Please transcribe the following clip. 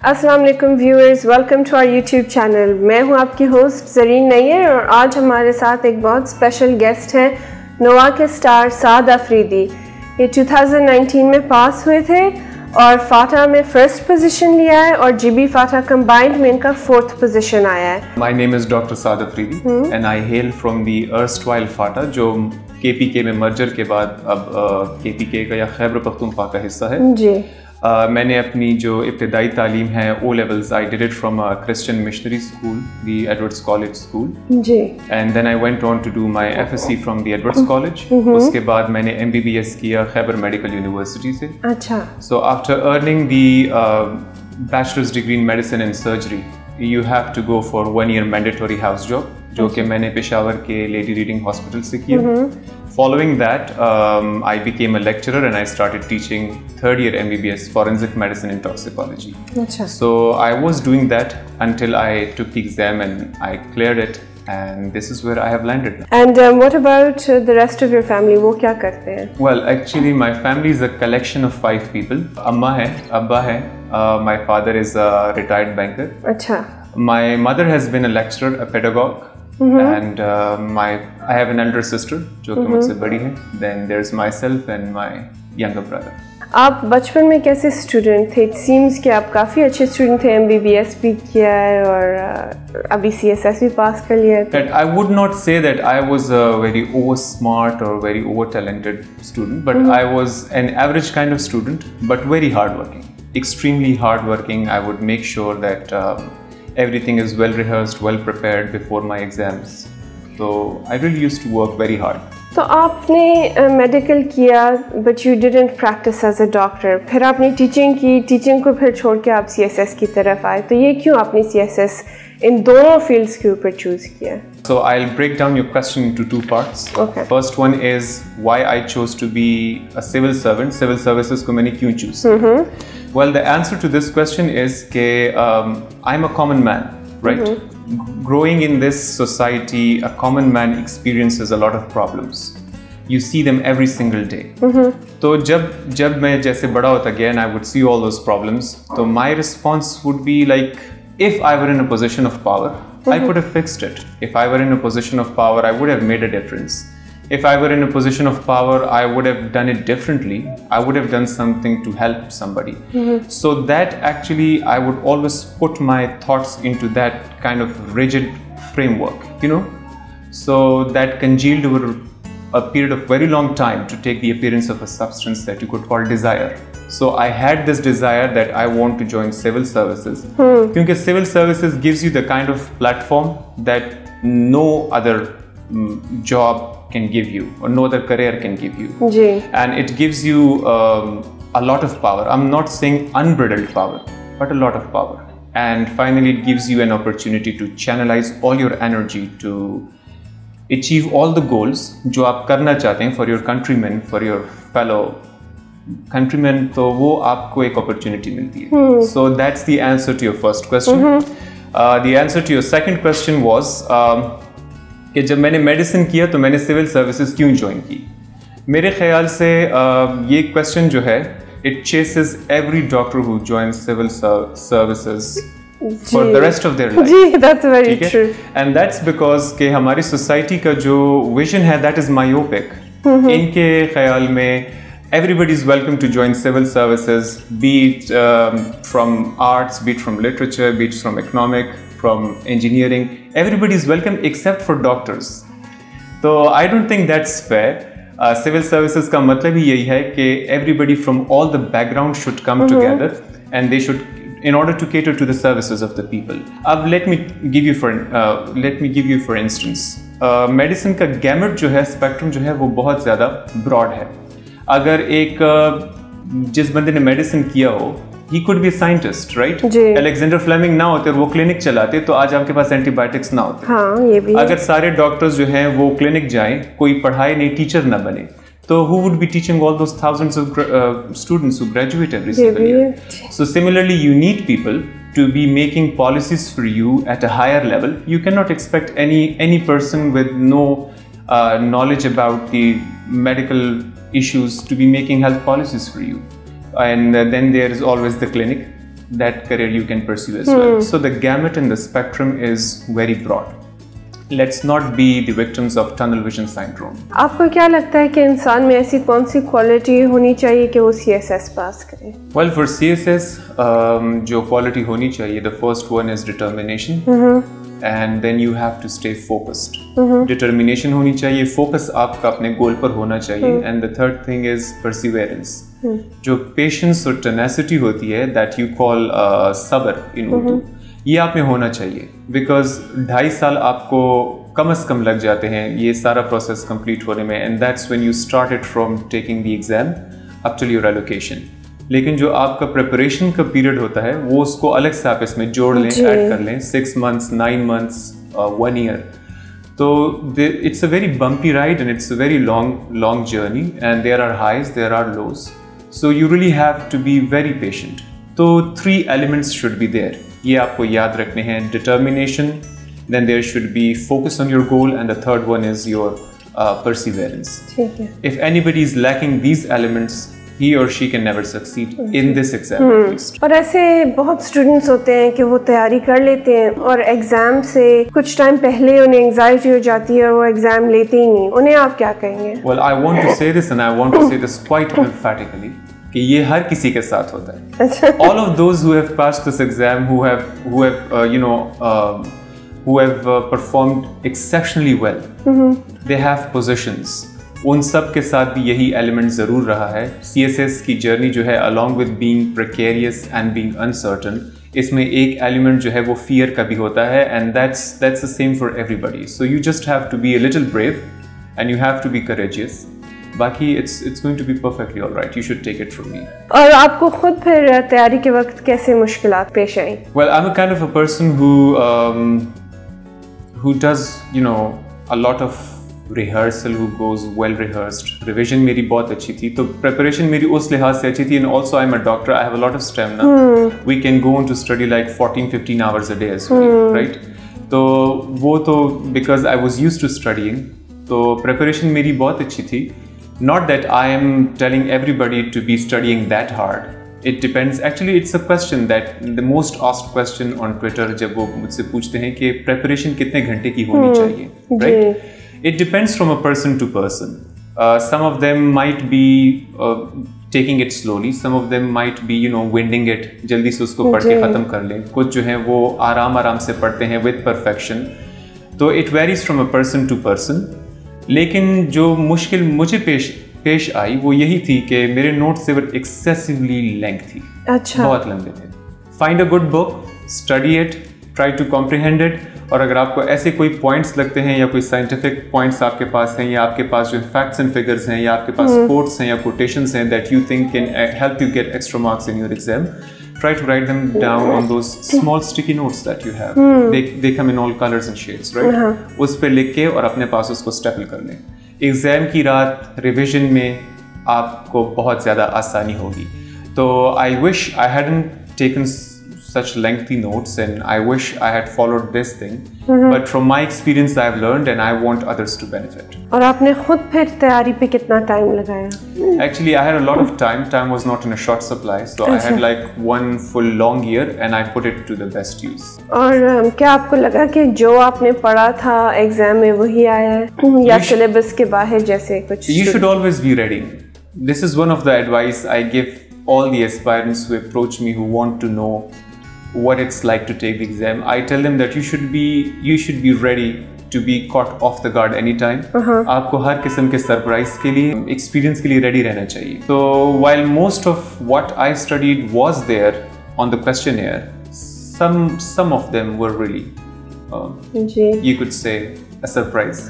अस्सलाम वालेकुम viewers, welcome to our YouTube channel. मैं हूं आपकी होस्ट ज़रीन नैयर और आज हमारे साथ एक बहुत स्पेशल गेस्ट हैं, नोआ के स्टार साद अफरीदी। ये 2019 में पास हुए थे और फाटा में फर्स्ट पोजीशन लिया है और जीबी फाटा कंबाइंड में इनका फोर्थ पोजीशन आया है। My name is Dr. Saad Afridi and I hail from the erstwhile फाटा जो KPK में मर्जर के बाद अब KPK का या खैबर पख्तूनख्वा का हिस्सा है। जी। मैंने अपनी जो इब्तिदाई तालीम है O levels I did it from a Christian missionary school, the Edwards College School. Ji. And then I went on to do my FSc from the Edwards College. उसके बाद मैंने MBBS किया खैबर मेडिकल यूनिवर्सिटी से। अच्छा। So after earning the bachelor's degree in medicine and surgery, you have to go for 1 year mandatory house job, जो कि मैंने पेशावर के लेडी रीडिंग हॉस्पिटल से किया। Following that, I became a lecturer and I started teaching third year MBBS forensic medicine and toxicology. अच्छा। So I was doing that until I took the exam and I cleared it, and this is where I have landed. And what about the rest of your family? वो क्या करते हैं? Well, actually, my family is a collection of 5 people. Amma hai, Abba hai, my father is a retired banker. अच्छा। My mother has been a lecturer, a pedagogue. And I have an elder sister जो कि मुझसे बड़ी है. Then there's myself and my younger brother. आप बचपन में कैसे स्टूडेंट थे? It seems कि आप काफ़ी अच्छे स्टूडेंट थे, MBBS भी किया है और अभी CSS भी पास कर लिया है। I would not say that I was a very over smart or very over talented student, but I was an average kind of student, but very hardworking, extremely hardworking. I would make sure that everything is well rehearsed, well prepared before my exams. So I really used to work very hard. तो आपने medical किया but you didn't practice as a doctor. फिर आपने teaching की, teaching को फिर छोड़ के आप CSS की तरफ आए, तो ये क्यों आपने CSS इन दोनों फील्ड्स के ऊपर चूज किया? So I'll break down your question into 2 parts. Okay. First one is why I chose to be a civil servant. Civil services को मैंने क्यों choose किया? Well, the answer to this question is कि I'm a common man, right? Growing in this society, a common man experiences a lot of problems. You see them every single day. तो जब मैं जैसे बड़ा होता गया and I would see all those problems, तो my response would be like, if I were in a position of power, I could have fixed it. If I were in a position of power, I would have made a difference. If I were in a position of power, I would have done it differently. I would have done something to help somebody. So that actually, I would always put my thoughts into that kind of rigid framework, you know. So that congealed over a period of very long time to take the appearance of a substance that you could call desire. So I had this desire that I want to join civil services. Because civil services gives you the kind of platform that no other job can give you or no other career can give you. And it gives you a lot of power. I'm not saying unbridled power, but a lot of power. And finally, it gives you an opportunity to channelize all your energy to achieve all the goals जो आप करना चाहते हैं for your countrymen, for your fellow countrymen. तो वो आपको एक opportunity मिलती है. So that's the answer to your first question. The answer to your second question was कि जब मैंने मेडिसिन किया तो मैंने सिविल सर्विसेज क्यों ज्वाइन की? मेरे ख्याल से ये क्वेश्चन जो है it chases every doctor who joins civil services for the rest of their life. Ji, that's very true. And that's because कि हमारी सोसाइटी का जो विजन है that is myopic. इनके ख्याल में everybody is welcome to join civil services, be it from arts, be it from literature, be it from economic, from engineering. Everybody is welcome except for doctors. So I don't think that's fair. Civil services का मतलब ही यही है कि everybody from all the background should come together and they should, in order to cater to the services of the people. अब let me give you for instance, medicine का gamut जो है, spectrum जो है, वो बहुत ज़्यादा broad है. अगर एक जिस बंदे ने मेडिसिन किया हो, he could be a scientist, right? Alexander Fleming ना होते और वो क्लिनिक चलाते तो आज आपके पास एंटीबायोटिक्स ना होते. हाँ, ये भी. अगर सारे डॉक्टर्स जो हैं वो क्लिनिक जाएं, कोई पढ़ाई नहीं, टीचर ना बने, तो who would be teaching all those thousands of students who graduate every single year? So similarly, you need people to be making policies for you at a higher level. You cannot expect any person with no knowledge about the medical issues to be making health policies for you. And then there is always the clinic. that career you can pursue as well. So the gamut and the spectrum is very broad. Let's not be the victims of tunnel vision syndrome. आपको क्या लगता है कि इंसान में ऐसी कौन सी quality होनी चाहिए कि वो CSS पास करे? Well, for CSS, जो quality होनी चाहिए, the first one is determination, and then you have to stay focused. Determination होनी चाहिए, focus आपका अपने गोल पर होना चाहिए, and the third thing is perseverance. जो patience और tenacity होती है, that you call sabr in Urdu. ये आप में होना चाहिए, बिकॉज 2.5 साल आपको कम से कम लग जाते हैं ये सारा प्रोसेस कंप्लीट होने में, and that's when you started from taking the exam up till your allocation. लेकिन जो आपका प्रिपरेशन का पीरियड होता है वो उसको अलग से आप इसमें जोड़ लें, ऐड कर लें, 6 months, 9 months, 1 year. तो it's a very bumpy ride and it's a very long journey, and there are highs, there are lows. So you really have to be very patient. तो 3 elements should be there. ये आपको याद रखने हैं. Determination, then there should be focus on your goal, and the third one is your perseverance. ठीक है. If anybody is lacking these elements, he or she can never succeed in this exam at least. और ऐसे बहुत students होते हैं कि वो तैयारी कर लेते हैं और एग्जाम से कुछ टाइम पहले उन्हें एंजाइटी हो जाती है और वो एग्जाम लेते ही नहीं. उन्हें आप क्या कहेंगे? Well, I want to say this, and I want to say this quite emphatically. कि ये हर किसी के साथ होता है. All of those who have passed this exam, who have performed exceptionally well, they have positions. उन सब के साथ भी यही element ज़रूर रहा है. CSS की journey जो है, along with being precarious and being uncertain, इसमें एक element जो है वो fear का भी होता है, and that's the same for everybody. So you just have to be a little brave, and you have to be courageous. बाकी it's going to be perfectly all right. You should take it from me. और आपको खुद फिर तैयारी के वक्त कैसे मुश्किलात पेश आई? Well, I'm a kind of a person who does a lot of rehearsal, who goes well rehearsed. Revision मेरी बहुत अच्छी थी, तो preparation मेरी उस लिहाज से अच्छी थी, and also I'm a doctor. I have a lot of stamina. We can go on to study like 14-15 hours a day as well, right? तो वो तो because I was used to studying, तो preparation मेरी बहुत अच्छी थी. Not that I am telling everybody to be studying that hard. It depends. Actually, it's a question that the most asked question on Twitter जब वो मुझसे पूछते हैं कि preparation कितने घंटे की होनी चाहिए, right? It depends from a person to person. Some of them might be taking it slowly. Some of them might be, winding it. जल्दी से उसको पढ़ के ख़त्म कर लें. कुछ जो हैं वो आराम से पढ़ते हैं with perfection. तो it varies from a person to person. लेकिन जो मुश्किल मुझे पेश आई वो यही थी कि मेरे नोट्स से वर एक्सेसिवली लेंथी. अच्छा. बहुत लंबे थे. Find a good book, study it, try to comprehend it, और अगर आपको ऐसे कोई पॉइंट्स लगते हैं या कोई साइंटिफिक पॉइंट्स आपके पास हैं, या आपके पास जो फैक्ट्स एंड फिगर्स हैं, या आपके पास कोट्स हैं या कोटेशंस हैं that you think can help you get extra marks in your exam, try to write them down on those small sticky notes that you have. They come in all colors and shades, right? उस पे लिख के और अपने पास उसको staple कर लें. Exam की रात रिविजन में आपको बहुत ज़्यादा आसानी होगी. तो I wish I hadn't taken such lengthy notes, and I wish I had followed this thing. But from my experience, I've learned, and I want others to benefit. और आपने खुद फिर तैयारी पे कितना टाइम लगाया? Actually, I had a lot of time. Time was not in a short supply, so I had like 1 full long year, and I put it to the best use. और क्या आपको लगा कि जो आपने पढ़ा था एग्जाम में वही आया है, या सिलेबस के बाहर जैसे कुछ? You should always be ready. This is one of the advice I give all the aspirants who approach me, who want to know what it's like to take the exam. I tell them that you should be ready to be caught off the guard anytime. आपको हर किस्म के surprise के लिए, experience के लिए ready रहना चाहिए. So while most of what I studied was there on the questionnaire, some of them were really you could say a surprise.